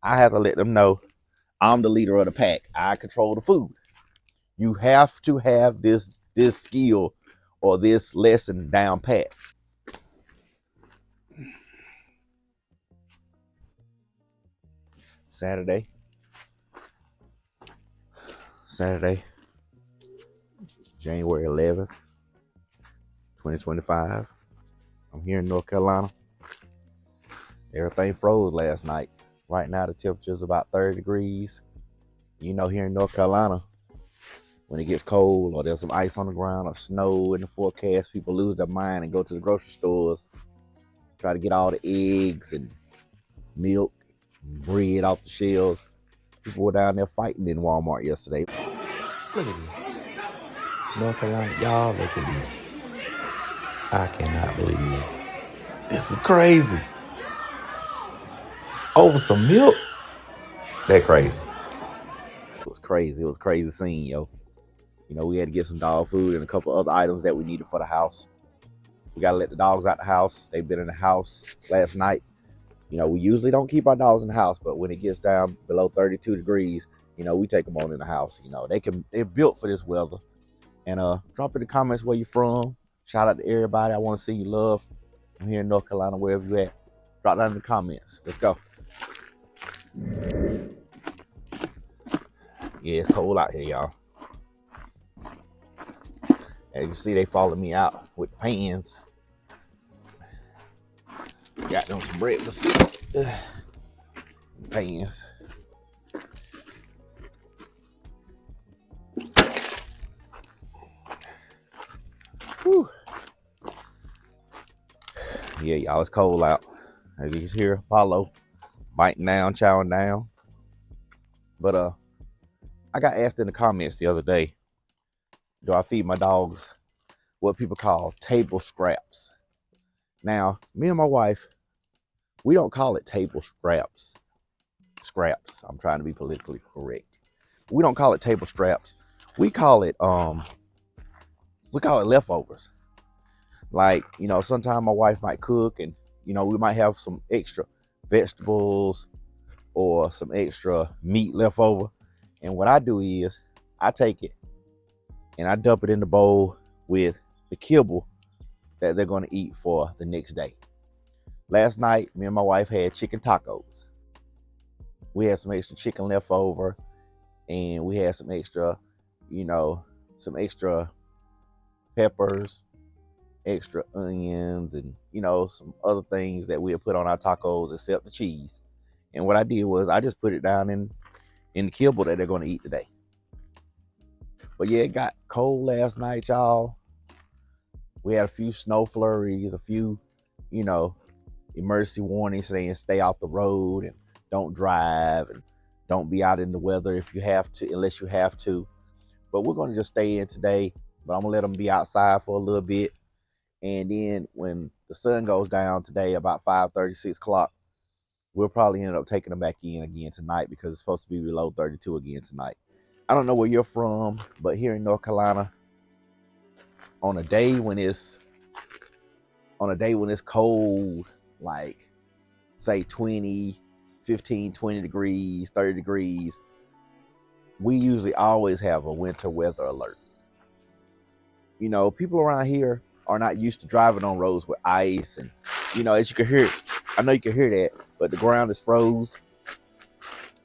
I have to let them know I'm the leader of the pack. I control the food. You have to have this skill or this lesson down pat. Saturday, Saturday, January 11th, 2025. I'm here in North Carolina. Everything froze last night. Right now the temperature is about 30 degrees. You know, here in North Carolina, when it gets cold or there's some ice on the ground or snow in the forecast, people lose their mind and go to the grocery stores, try to get all the eggs and milk and bread off the shelves. People were down there fighting in Walmart yesterday. Look at this. North Carolina, y'all look at this. I cannot believe this. This is crazy. Over some milk? That crazy. It was crazy. It was crazy scene, yo. You know, we had to get some dog food and a couple other items that we needed for the house. We got to let the dogs out the house. They've been in the house last night. You know, we usually don't keep our dogs in the house, but when it gets down below 32 degrees, you know, we take them on in the house. You know, they're built for this weather. And drop in the comments where you're from. Shout out to everybody. I want to see you love. I'm here in North Carolina, wherever you at. Drop down in the comments. Let's go. Yeah, it's cold out here, y'all. As you can see, they followed me out with pans. Got them some breakfast. Pans. Whew. Yeah, y'all, it's cold out. As you can hear, Apollo biting down, chowing down. But I got asked in the comments the other day, do I feed my dogs what people call table scraps? Now, me and my wife, we don't call it table scraps. Scraps. I'm trying to be politically correct. We don't call it table scraps. We call it leftovers. Like, you know, sometimes my wife might cook and, you know, we might have some extra vegetables or some extra meat left over. And what I do is I take it and I dump it in the bowl with the kibble that they're going to eat for the next day. Last night, me and my wife had chicken tacos. We had some extra chicken left over and we had some extra, you know, some extra peppers, extra onions, and, you know, some other things that we had put on our tacos except the cheese. And what I did was I just put it down in the kibble that they're going to eat today. But yeah, it got cold last night, y'all. We had a few snow flurries, a few, you know, emergency warnings saying stay off the road and don't drive and don't be out in the weather if you have to, unless you have to. But we're going to just stay in today. But I'm going to let them be outside for a little bit. And then when the sun goes down today, about 5:30, 6 o'clock, we'll probably end up taking them back in again tonight because it's supposed to be below 32 again tonight. I don't know where you're from, but here in North Carolina, on a day when it's cold, like say 20, 15, 20 degrees, 30 degrees, we usually always have a winter weather alert. You know, people around here are not used to driving on roads with ice and, you know, as you can hear, I know you can hear that, but the ground is froze.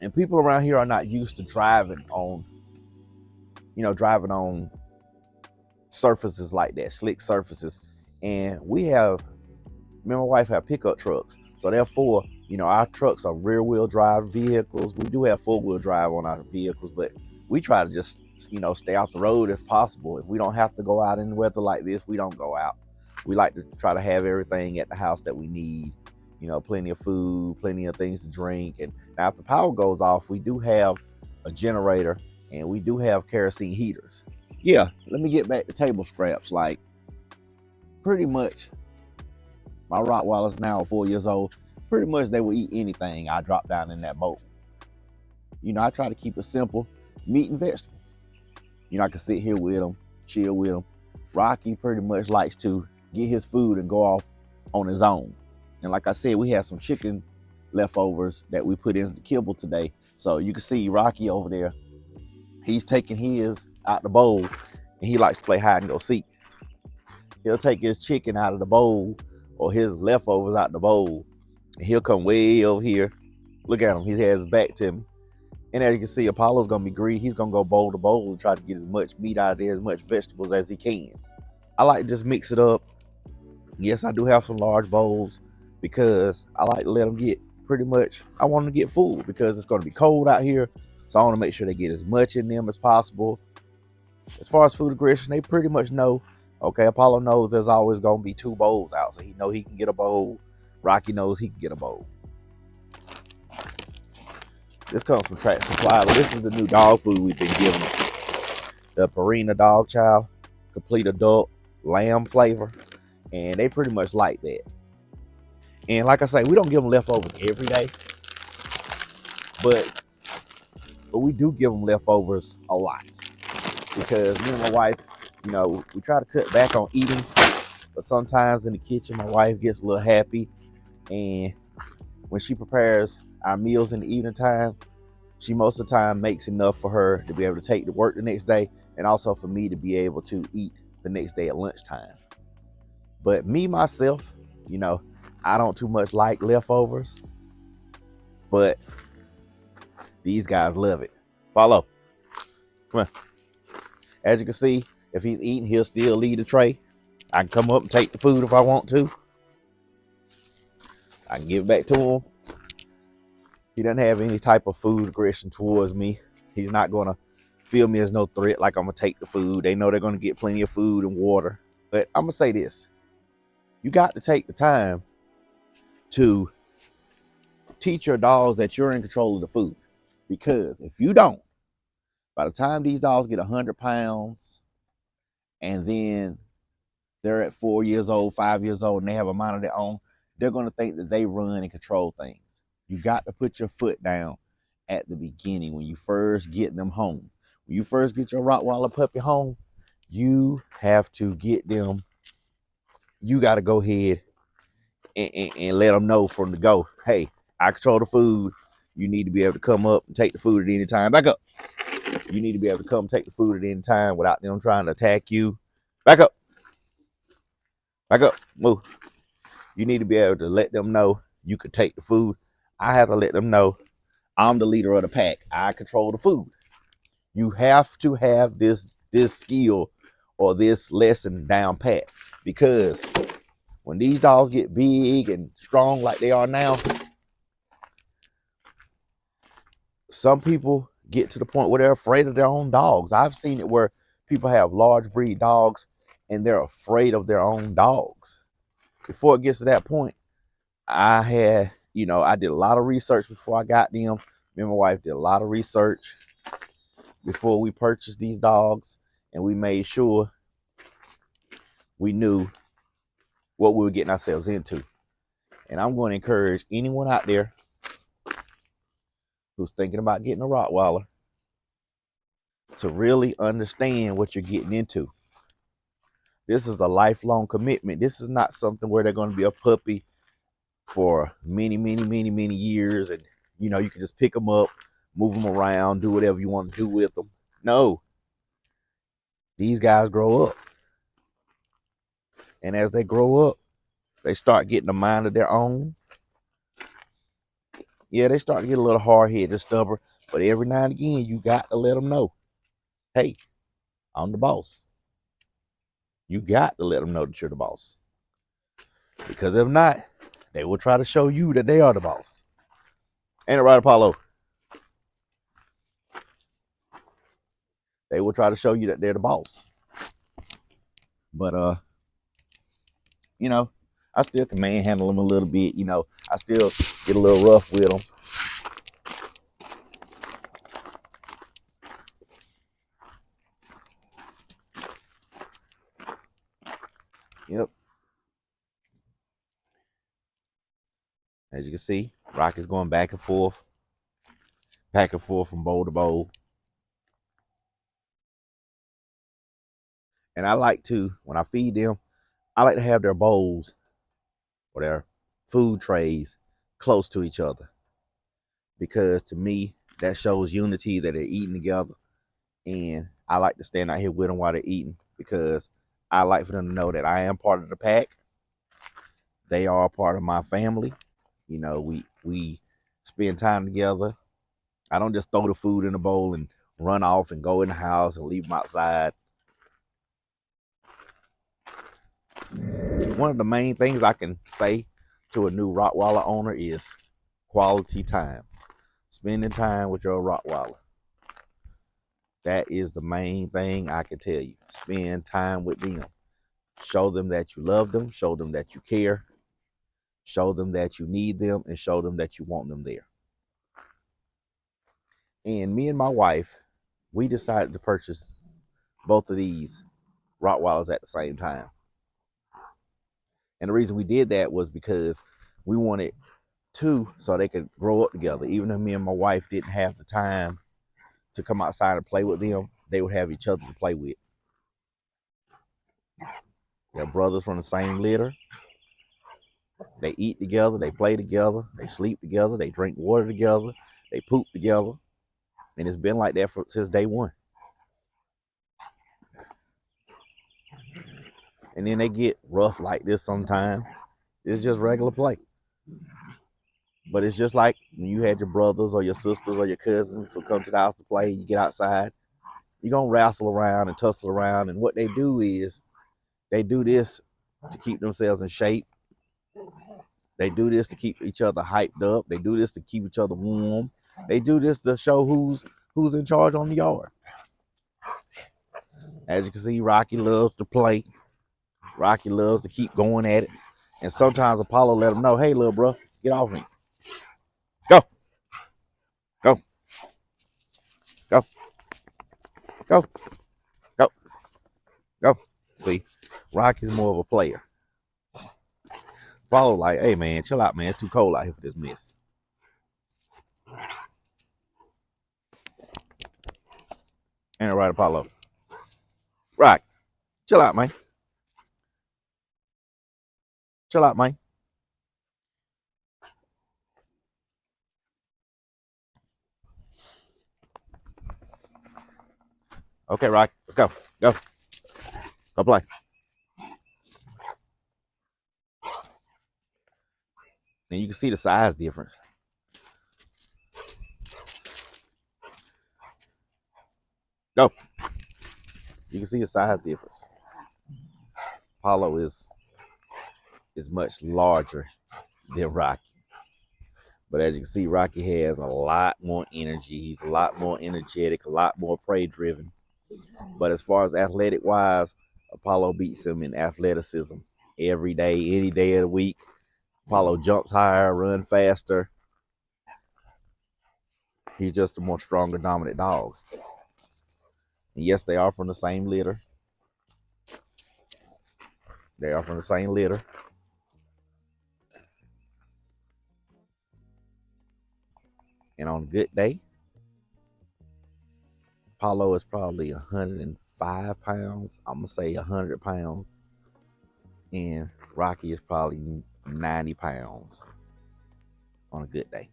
And people around here are not used to driving on surfaces like that, slick surfaces. And me and my wife have pickup trucks. So therefore, you know, our trucks are rear wheel drive vehicles. We do have 4-wheel drive on our vehicles, but we try to just, you know, stay off the road if possible. If we don't have to go out in weather like this, we don't go out. We like to try to have everything at the house that we need. You know, plenty of food, plenty of things to drink. And now if the power goes off, we do have a generator and we do have kerosene heaters. Yeah, let me get back to table scraps. Like, pretty much, my Rottweilers now are 4 years old. Pretty much they will eat anything I drop down in that bowl. You know, I try to keep it simple, meat and vegetables. You know, I can sit here with them, chill with them. Rocky pretty much likes to get his food and go off on his own. And like I said, we had some chicken leftovers that we put in the kibble today. So you can see Rocky over there. He's taking his out the bowl, and he likes to play hide and go seek. He'll take his chicken out of the bowl or his leftovers out the bowl, and he'll come way over here. Look at him. He has his back to me. And as you can see, Apollo's going to be greedy. He's going to go bowl to bowl and try to get as much meat out of there, as much vegetables as he can. I like to just mix it up. Yes, I do have some large bowls because I like to let them get pretty much, I want them to get full because it's going to be cold out here. So I want to make sure they get as much in them as possible. As far as food aggression, they pretty much know. Okay, Apollo knows there's always going to be 2 bowls out. So he knows he can get a bowl. Rocky knows he can get a bowl. This comes from Track Supply. This is the new dog food we've been giving them. The Purina Dog Chow, complete adult lamb flavor. And they pretty much like that. And like I say, we don't give them leftovers every day. But we do give them leftovers a lot. Because me and my wife, you know, we try to cut back on eating. But sometimes in the kitchen, my wife gets a little happy. And when she prepares our meals in the evening time, she most of the time makes enough for her to be able to take to work the next day. And also for me to be able to eat the next day at lunchtime. But me, myself, you know, I don't too much like leftovers. But these guys love it. Follow. Come on. As you can see, if he's eating, he'll still leave the tray. I can come up and take the food if I want to. I can give it back to him. He doesn't have any type of food aggression towards me. He's not going to feel me as no threat like I'm going to take the food. They know they're going to get plenty of food and water. But I'm going to say this. You got to take the time to teach your dogs that you're in control of the food. Because if you don't, by the time these dogs get 100 pounds and then they're at 4 years old, 5 years old, and they have a mind of their own, they're going to think that they run and control things. You got to put your foot down at the beginning when you first get them home. When you first get your Rottweiler puppy home, you have to get them. You got to go ahead and let them know from the go, hey, I control the food. You need to be able to come up and take the food at any time. Back up. You need to be able to come take the food at any time without them trying to attack you. Back up. Back up. Move. You need to be able to let them know you can take the food. I have to let them know I'm the leader of the pack. I control the food. You have to have this skill or this lesson down pat, because when these dogs get big and strong like they are now, some people get to the point where they're afraid of their own dogs. I've seen it where people have large breed dogs and they're afraid of their own dogs. Before it gets to that point, I did a lot of research before I got them. Me and my wife did a lot of research before we purchased these dogs, and we made sure we knew what we were getting ourselves into. And I'm going to encourage anyone out there who's thinking about getting a Rottweiler to really understand what you're getting into. This is a lifelong commitment. This is not something where they're going to be a puppy for many, many, many, many years. And, you can just pick them up, move them around, do whatever you want to do with them. No. These guys grow up. And as they grow up, they start getting a mind of their own. Yeah, they start to get a little hard-headed, stubborn. But every now and again, you got to let them know, hey, I'm the boss. You got to let them know that you're the boss. Because if not, they will try to show you that they are the boss. Ain't it right, Apollo? They will try to show you that they're the boss. But, I still can manhandle them a little bit. I still get a little rough with them. Yep. As you can see, Rocky's going back and forth from bowl to bowl. And I like to, when I feed them, I like to have their bowls or their food trays close to each other, because to me, that shows unity, that they're eating together. And I like to stand out here with them while they're eating, because I like for them to know that I am part of the pack. They are a part of my family. You know, we spend time together. I don't just throw the food in the bowl and run off and go in the house and leave them outside. One of the main things I can say to a new Rottweiler owner is quality time. Spending time with your Rottweiler. That is the main thing I can tell you. Spend time with them. Show them that you love them. Show them that you care. Show them that you need them, and show them that you want them there. And me and my wife, we decided to purchase both of these Rottweilers at the same time. And the reason we did that was because we wanted two so they could grow up together. Even if me and my wife didn't have the time to come outside and play with them, they would have each other to play with. They're brothers from the same litter. They eat together, they play together, they sleep together, they drink water together, they poop together. And it's been like that since day one. And then they get rough like this sometimes. It's just regular play. But it's just like when you had your brothers or your sisters or your cousins who come to the house to play, you get outside, you're going to wrestle around and tussle around. And what they do is they do this to keep themselves in shape. They do this to keep each other hyped up. They do this to keep each other warm. They do this to show who's in charge on the yard. As you can see, Rocky loves to play. Rocky loves to keep going at it. And sometimes Apollo let him know, hey, little bro, get off me. Go. Go. Go. Go. Go. Go. See, Rocky's more of a player. Apollo like, hey, man, chill out, man. It's too cold out here for this mess. Ain't it right, Apollo? Rock, chill out, man. Chill out, man. Okay, Rock, let's go. Go. Go play. And you can see the size difference. Go. You can see the size difference. Apollo is much larger than Rocky. But as you can see, Rocky has a lot more energy. He's a lot more energetic, a lot more prey driven. But as far as athletic wise, Apollo beats him in athleticism every day, any day of the week. Apollo jumps higher, run faster. He's just a more stronger, dominant dog. And yes, they are from the same litter. They are from the same litter. And on a good day, Apollo is probably 105 pounds. I'm going to say 100 pounds. And Rocky is probably 90 pounds on a good day.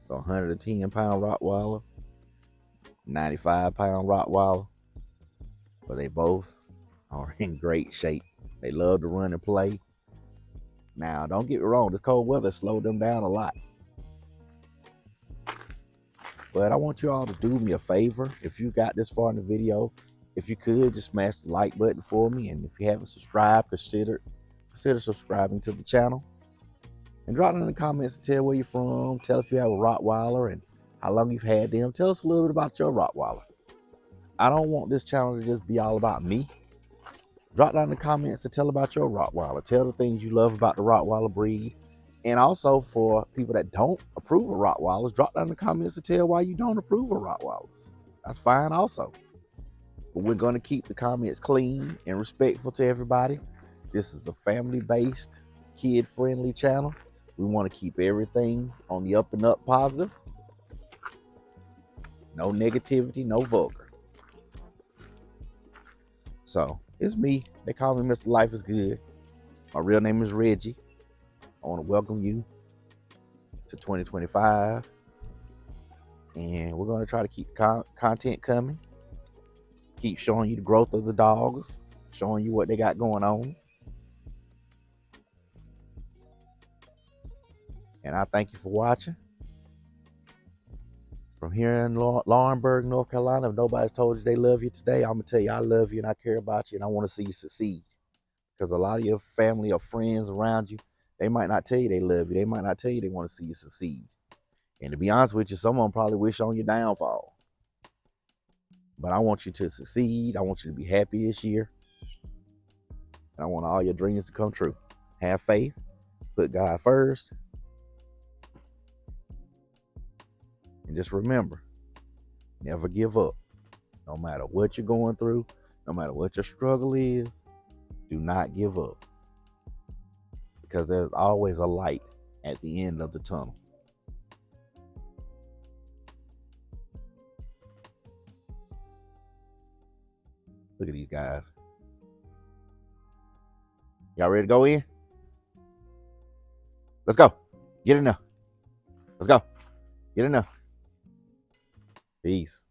So 110 pound Rottweiler, 95 pound Rottweiler. But they both are in great shape. They love to run and play. Now, don't get me wrong, this cold weather slowed them down a lot. But I want you all to do me a favor. If you got this far in the video, if you could, just smash the like button for me. And if you haven't subscribed, consider subscribing to the channel. And drop in the comments and tell where you're from. Tell if you have a Rottweiler and how long you've had them. Tell us a little bit about your Rottweiler. I don't want this channel to just be all about me. Drop down in the comments and tell about your Rottweiler. Tell the things you love about the Rottweiler breed. And also for people that don't approve of Rottweilers, drop down in the comments and tell why you don't approve of Rottweilers. That's fine also. But we're going to keep the comments clean and respectful to everybody. This is a family-based, kid-friendly channel. We want to keep everything on the up and up positive. No negativity, no vulgar. So, it's me. They call me Mr. Life is Good. My real name is Reggie. I want to welcome you to 2025. And we're going to try to keep content coming. Keep showing you the growth of the dogs, showing you what they got going on. And I thank you for watching. From here in Laurinburg, North Carolina, if nobody's told you they love you today, I'm going to tell you I love you and I care about you and I want to see you succeed. Because a lot of your family or friends around you, they might not tell you they love you. They might not tell you they want to see you succeed. And to be honest with you, someone probably wish on your downfall. But I want you to succeed. I want you to be happy this year. And I want all your dreams to come true. Have faith. Put God first. And just remember, never give up. No matter what you're going through, no matter what your struggle is, do not give up. Because there's always a light at the end of the tunnel. Look at these guys. Y'all ready to go in? Let's go. Get in there. Let's go. Get in there. Peace.